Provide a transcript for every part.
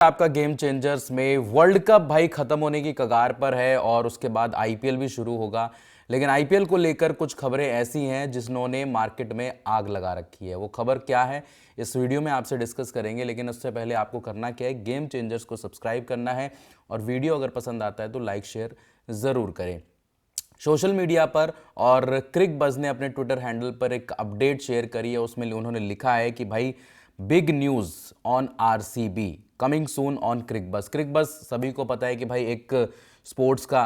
आपका game changers में world cup भाई खत्म होने की कगार पर है और उसके बाद आईपीएल भी शुरू होगा। लेकिन आईपीएल को लेकर कुछ खबरें ऐसी हैं जिन्होंने मार्केट में आग लगा रखी है। वो खबर क्या है इस वीडियो में आपसे डिस्कस करेंगे, लेकिन उससे पहले आपको करना क्या है, गेम चेंजर्स को सब्सक्राइब करना है और वीडियो अगर पसंद आता है तो लाइक शेयर ज़रूर करें। सोशल मीडिया पर और क्रिक बज ने अपने ट्विटर हैंडल पर एक अपडेट शेयर करी है। उसमें उन्होंने लिखा है कि भाई big news on RCB coming soon on Cricbuzz. क्रिक बज सभी को पता है कि भाई एक स्पोर्ट्स का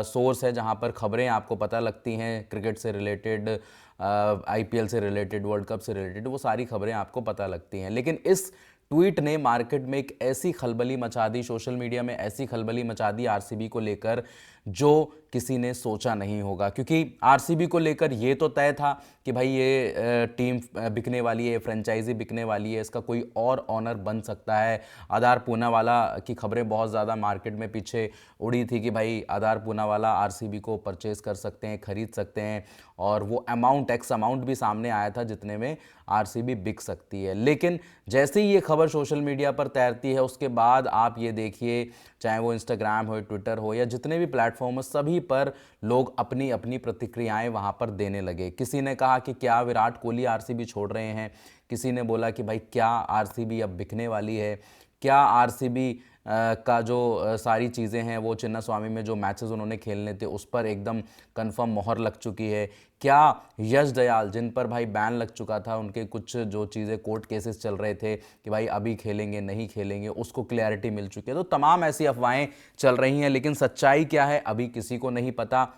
सोर्स है जहां पर खबरें आपको पता लगती हैं क्रिकेट से रिलेटेड, आईपीएल से रिलेटेड, वर्ल्ड कप से रिलेटेड, वो सारी खबरें आपको पता लगती हैं। लेकिन इस ट्वीट ने मार्केट में एक ऐसी खलबली मचा दी, सोशल मीडिया में ऐसी खलबली मचा दी आरसीबी को लेकर जो किसी ने सोचा नहीं होगा। क्योंकि आरसीबी को लेकर ये तो तय था कि भाई ये टीम बिकने वाली है, फ्रेंचाइजी बिकने वाली है, इसका कोई और ऑनर बन सकता है। आधार पूनावाला की खबरें बहुत ज़्यादा मार्केट में पीछे उड़ी थी कि भाई आधार पूनावाला आरसीबी को परचेज कर सकते हैं, खरीद सकते हैं, और वो अमाउंट एक्स अमाउंट भी सामने आया था जितने में आरसीबी बिक सकती है। लेकिन जैसे ही ये खबर सोशल मीडिया पर तैरती है उसके बाद आप ये देखिए, चाहे वो इंस्टाग्राम हो, ट्विटर हो या जितने भी प्लेटफॉर्म हो, सभी पर लोग अपनी अपनी प्रतिक्रियाएं वहां पर देने लगे। किसी ने कहा कि क्या विराट कोहली आरसीबी छोड़ रहे हैं, किसी ने बोला कि भाई क्या आरसीबी अब बिकने वाली है, क्या आरसीबी का जो सारी चीज़ें हैं वो चिन्ना स्वामी में जो मैचेस उन्होंने खेलने थे उस पर एकदम कंफर्म मोहर लग चुकी है, क्या यश दयाल जिन पर भाई बैन लग चुका था, उनके कुछ जो चीज़ें कोर्ट केसेस चल रहे थे कि भाई अभी खेलेंगे नहीं खेलेंगे, उसको क्लैरिटी मिल चुकी है। तो तमाम ऐसी अफवाहें चल रही हैं, लेकिन सच्चाई क्या है अभी किसी को नहीं पता।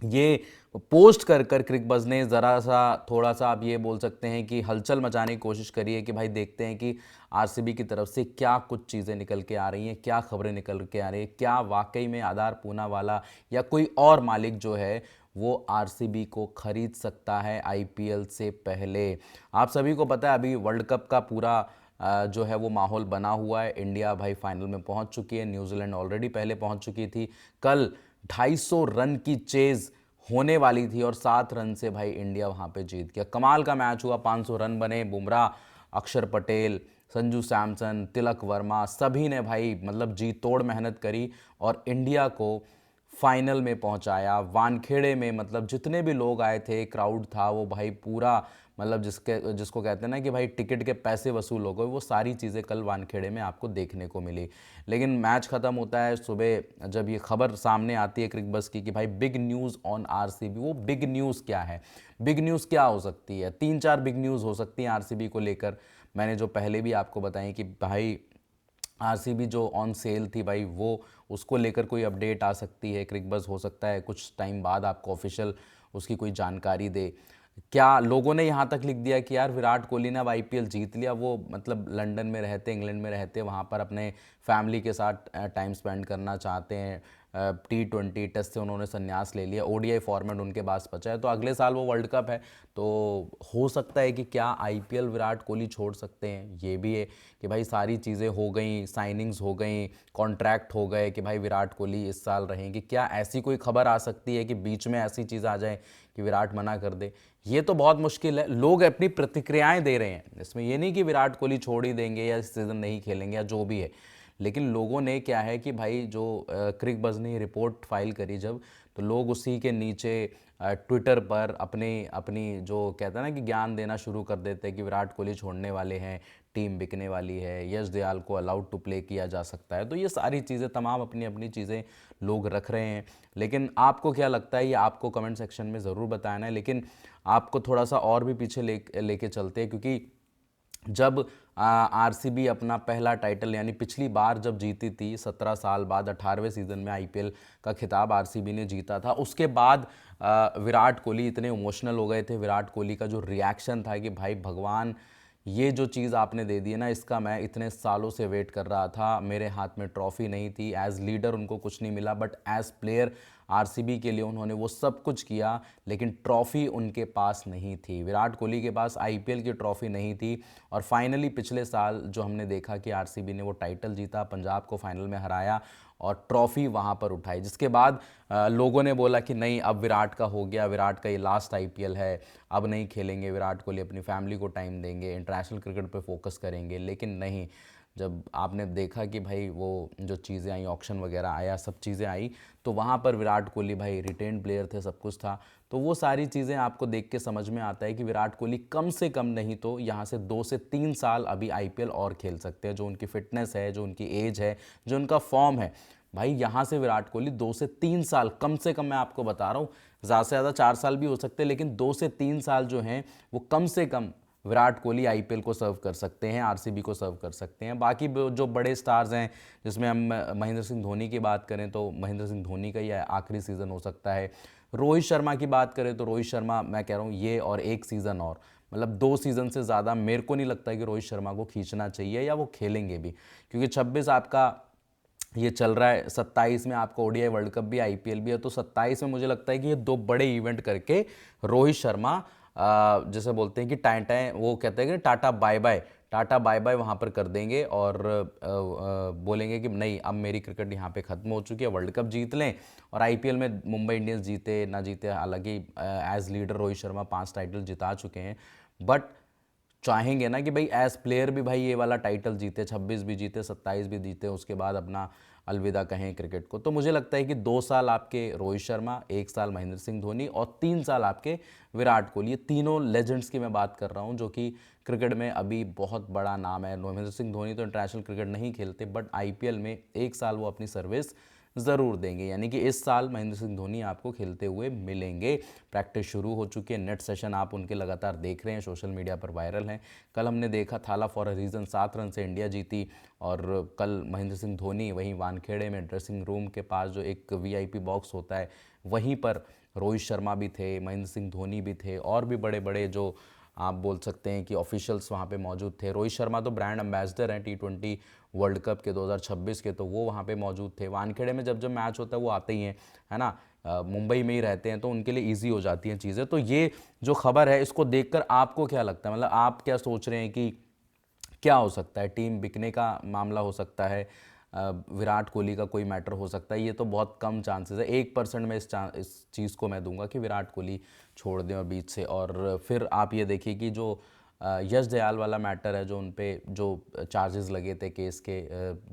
ये पोस्ट कर कर क्रिकबज़ ने ज़रा सा थोड़ा सा आप ये बोल सकते हैं कि हलचल मचाने की कोशिश करी है कि भाई देखते हैं कि आरसीबी की तरफ से क्या कुछ चीज़ें निकल के आ रही हैं, क्या खबरें निकल के आ रही हैं, क्या वाकई में आधार पूनावाला या कोई और मालिक जो है वो आरसीबी को खरीद सकता है आईपीएल से पहले। आप सभी को पता है अभी वर्ल्ड कप का पूरा जो है वो माहौल बना हुआ है। इंडिया भाई फाइनल में पहुंच चुकी है, न्यूजीलैंड ऑलरेडी पहले पहुंच चुकी थी। कल 250 रन की चेज होने वाली थी और 7 रन से भाई इंडिया वहां पे जीत गया। कमाल का मैच हुआ, 500 रन बने। बुमराह, अक्षर पटेल, संजू सैमसन, तिलक वर्मा, सभी ने भाई मतलब जी तोड़ मेहनत करी और इंडिया को फाइनल में पहुंचाया। वानखेड़े में मतलब जितने भी लोग आए थे, क्राउड था वो भाई पूरा, मतलब जिसको कहते हैं ना कि भाई टिकट के पैसे वसूल हो गए, वो सारी चीज़ें कल वानखेड़े में आपको देखने को मिली। लेकिन मैच ख़त्म होता है सुबह जब ये खबर सामने आती है क्रिकबज़ की कि भाई बिग न्यूज़ ऑन आरसीबी। वो बिग न्यूज़ क्या है, बिग न्यूज़ क्या हो सकती है? 3-4 बिग न्यूज़ हो सकती हैं आरसीबी को लेकर। मैंने जो पहले भी आपको बताई कि भाई आरसीबी जो ऑन सेल थी भाई वो उसको लेकर कोई अपडेट आ सकती है। क्रिकबज़ हो सकता है कुछ टाइम बाद आपको ऑफिशियल उसकी कोई जानकारी दे। क्या लोगों ने यहाँ तक लिख दिया कि यार विराट कोहली ने अब आईपीएल जीत लिया, वो मतलब लंदन में रहते, इंग्लैंड में रहते, वहाँ पर अपने फैमिली के साथ टाइम स्पेंड करना चाहते हैं। T20 टेस्ट से उन्होंने संन्यास ले लिया, ओडीआई फॉर्मेट उनके पास बचा है, तो अगले साल वो वर्ल्ड कप है, तो हो सकता है कि क्या आईपीएल विराट कोहली छोड़ सकते हैं। ये भी है कि भाई सारी चीज़ें हो गई, साइनिंग्स हो गई, कॉन्ट्रैक्ट हो गए कि भाई विराट कोहली इस साल रहेंगे। क्या ऐसी कोई खबर आ सकती है कि बीच में ऐसी चीज़ आ जाए कि विराट मना कर दे? ये तो बहुत मुश्किल है। लोग अपनी प्रतिक्रियाएं दे रहे हैं इसमें, ये नहीं कि विराट कोहली छोड़ ही देंगे या इस सीज़न नहीं खेलेंगे या जो भी है। लेकिन लोगों ने क्या है कि भाई जो क्रिकबज़ ने रिपोर्ट फाइल करी जब, तो लोग उसी के नीचे ट्विटर पर अपने अपनी जो कहते हैं ना कि ज्ञान देना शुरू कर देते हैं कि विराट कोहली छोड़ने वाले हैं, टीम बिकने वाली है, यश दयाल को अलाउड टू प्ले किया जा सकता है। तो ये सारी चीज़ें तमाम अपनी अपनी चीज़ें लोग रख रहे हैं। लेकिन आपको क्या लगता है, ये आपको कमेंट सेक्शन में ज़रूर बताना है। लेकिन आपको थोड़ा सा और भी पीछे लेके चलते हैं, क्योंकि जब आरसीबी अपना पहला टाइटल यानी पिछली बार जब जीती थी 17 साल बाद, 18वें सीज़न में आईपीएल का खिताब आरसीबी ने जीता था, उसके बाद विराट कोहली इतने इमोशनल हो गए थे। विराट कोहली का जो रिएक्शन था कि भाई भगवान, ये जो चीज़ आपने दे दी है ना, इसका मैं इतने सालों से वेट कर रहा था। मेरे हाथ में ट्रॉफी नहीं थी, एज लीडर उनको कुछ नहीं मिला, बट एज प्लेयर आरसीबी के लिए उन्होंने वो सब कुछ किया, लेकिन ट्रॉफी उनके पास नहीं थी। विराट कोहली के पास आईपीएल की ट्रॉफी नहीं थी। और फाइनली पिछले साल जो हमने देखा कि आरसीबी ने वो टाइटल जीता, पंजाब को फाइनल में हराया और ट्रॉफी वहाँ पर उठाई, जिसके बाद लोगों ने बोला कि नहीं अब विराट का हो गया, विराट का ये लास्ट आईपीएल है, अब नहीं खेलेंगे विराट कोहली, अपनी फैमिली को टाइम देंगे, इंटरनेशनल क्रिकेट पे फोकस करेंगे। लेकिन नहीं, जब आपने देखा कि भाई वो जो चीज़ें आई, ऑक्शन वगैरह आया, सब चीज़ें आई, तो वहाँ पर विराट कोहली भाई रिटेन प्लेयर थे, सब कुछ था। तो वो सारी चीज़ें आपको देख के समझ में आता है कि विराट कोहली कम से कम नहीं तो यहाँ से 2 से 3 साल अभी आईपीएल और खेल सकते हैं। जो उनकी फिटनेस है, जो उनकी एज है, जो उनका फॉर्म है, भाई यहाँ से विराट कोहली 2 से 3 साल कम से कम, मैं आपको बता रहा हूँ, ज़्यादा से ज़्यादा 4 साल भी हो सकते हैं, लेकिन 2 से 3 साल जो हैं वो कम से कम विराट कोहली आईपीएल को सर्व कर सकते हैं, आरसीबी को सर्व कर सकते हैं। बाकी जो बड़े स्टार्स हैं, जिसमें हम महेंद्र सिंह धोनी की बात करें तो महेंद्र सिंह धोनी का ये आखिरी सीज़न हो सकता है। रोहित शर्मा की बात करें तो रोहित शर्मा, मैं कह रहा हूँ ये और एक सीज़न और, मतलब 2 सीज़न से ज़्यादा मेरे को नहीं लगता कि रोहित शर्मा को खींचना चाहिए या वो खेलेंगे भी, क्योंकि 26 आपका ये चल रहा है, 27 में आपका ओडीआई वर्ल्ड कप भी, आईपीएल भी है, तो 27 में मुझे लगता है कि ये 2 बड़े इवेंट करके रोहित शर्मा जैसे बोलते हैं कि टाइम वो कहते हैं कि tata bye bye, tata bye bye वहाँ पर कर देंगे और बोलेंगे कि नहीं, अब मेरी क्रिकेट यहाँ पे ख़त्म हो चुकी है, वर्ल्ड कप जीत लें और आईपीएल में मुंबई इंडियंस जीते ना जीते, हालांकि as leader Rohit Sharma 5 title जिता चुके हैं, बट चाहेंगे ना कि भाई एज प्लेयर भी भाई ये वाला टाइटल जीते, 26 भी जीते, 27 भी जीते, उसके बाद अपना अलविदा कहें क्रिकेट को। तो मुझे लगता है कि 2 साल आपके रोहित शर्मा, 1 साल महेंद्र सिंह धोनी और 3 साल आपके विराट कोहली, ये तीनों लेजेंड्स की मैं बात कर रहा हूँ जो कि क्रिकेट में अभी बहुत बड़ा नाम है। महेंद्र सिंह धोनी तो इंटरनेशनल क्रिकेट नहीं खेलते, बट आईपीएल में 1 साल वो अपनी सर्विस ज़रूर देंगे, यानी कि इस साल महेंद्र सिंह धोनी आपको खेलते हुए मिलेंगे। प्रैक्टिस शुरू हो चुकी है, नेट सेशन आप उनके लगातार देख रहे हैं, सोशल मीडिया पर वायरल हैं। कल हमने देखा थाला फॉर अ रीज़न 7 रन से इंडिया जीती, और कल महेंद्र सिंह धोनी वहीं वानखेड़े में ड्रेसिंग रूम के पास जो एक वीआईपी बॉक्स होता है, वहीं पर रोहित शर्मा भी थे, महेंद्र सिंह धोनी भी थे, और भी बड़े बड़े जो आप बोल सकते हैं कि ऑफिशियल्स वहाँ पे मौजूद थे। रोहित शर्मा तो ब्रांड एम्बेसडर हैं T20 वर्ल्ड कप के 2026 के, तो वो वहाँ पे मौजूद थे। वानखेड़े में जब जब मैच होता है वो आते ही हैं, है ना, मुंबई में ही रहते हैं, तो उनके लिए ईजी हो जाती हैं चीज़ें। तो ये जो खबर है, इसको देखकर आपको क्या लगता है, मतलब आप क्या सोच रहे हैं कि क्या हो सकता है? टीम बिकने का मामला हो सकता है, विराट कोहली का कोई मैटर हो सकता है? ये तो बहुत कम चांसेस है, 1% में इस चीज़ को मैं दूंगा कि विराट कोहली छोड़ दें और बीच से। और फिर आप ये देखिए कि जो यश दयाल वाला मैटर है, जो उन पे जो चार्जेस लगे थे केस के,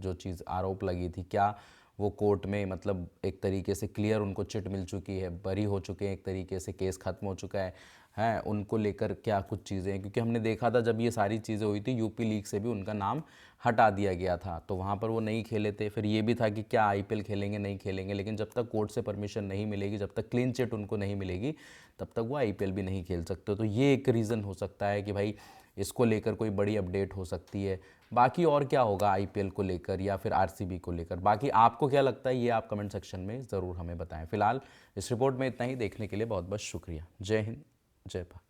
जो चीज़ आरोप लगी थी, क्या वो कोर्ट में मतलब एक तरीके से क्लियर उनको चिट मिल चुकी है, बरी हो चुके हैं, एक तरीके से केस ख़त्म हो चुका है? हैं उनको लेकर क्या कुछ चीज़ें हैं? क्योंकि हमने देखा था जब ये सारी चीज़ें हुई थी, यूपी लीग से भी उनका नाम हटा दिया गया था, तो वहाँ पर वो नहीं खेले थे। फिर ये भी था कि क्या आईपीएल खेलेंगे, नहीं खेलेंगे, लेकिन जब तक कोर्ट से परमिशन नहीं मिलेगी, जब तक क्लीन चिट उनको नहीं मिलेगी, तब तक वो आईपीएल भी नहीं खेल सकते। तो ये एक रीज़न हो सकता है कि भाई इसको लेकर कोई बड़ी अपडेट हो सकती है। बाकी और क्या होगा आईपीएल को लेकर या फिर आरसीबी को लेकर, बाकी आपको क्या लगता है, ये आप कमेंट सेक्शन में ज़रूर हमें बताएं। फिलहाल इस रिपोर्ट में इतना ही। देखने के लिए बहुत बहुत शुक्रिया। जय हिंद, जय भारत।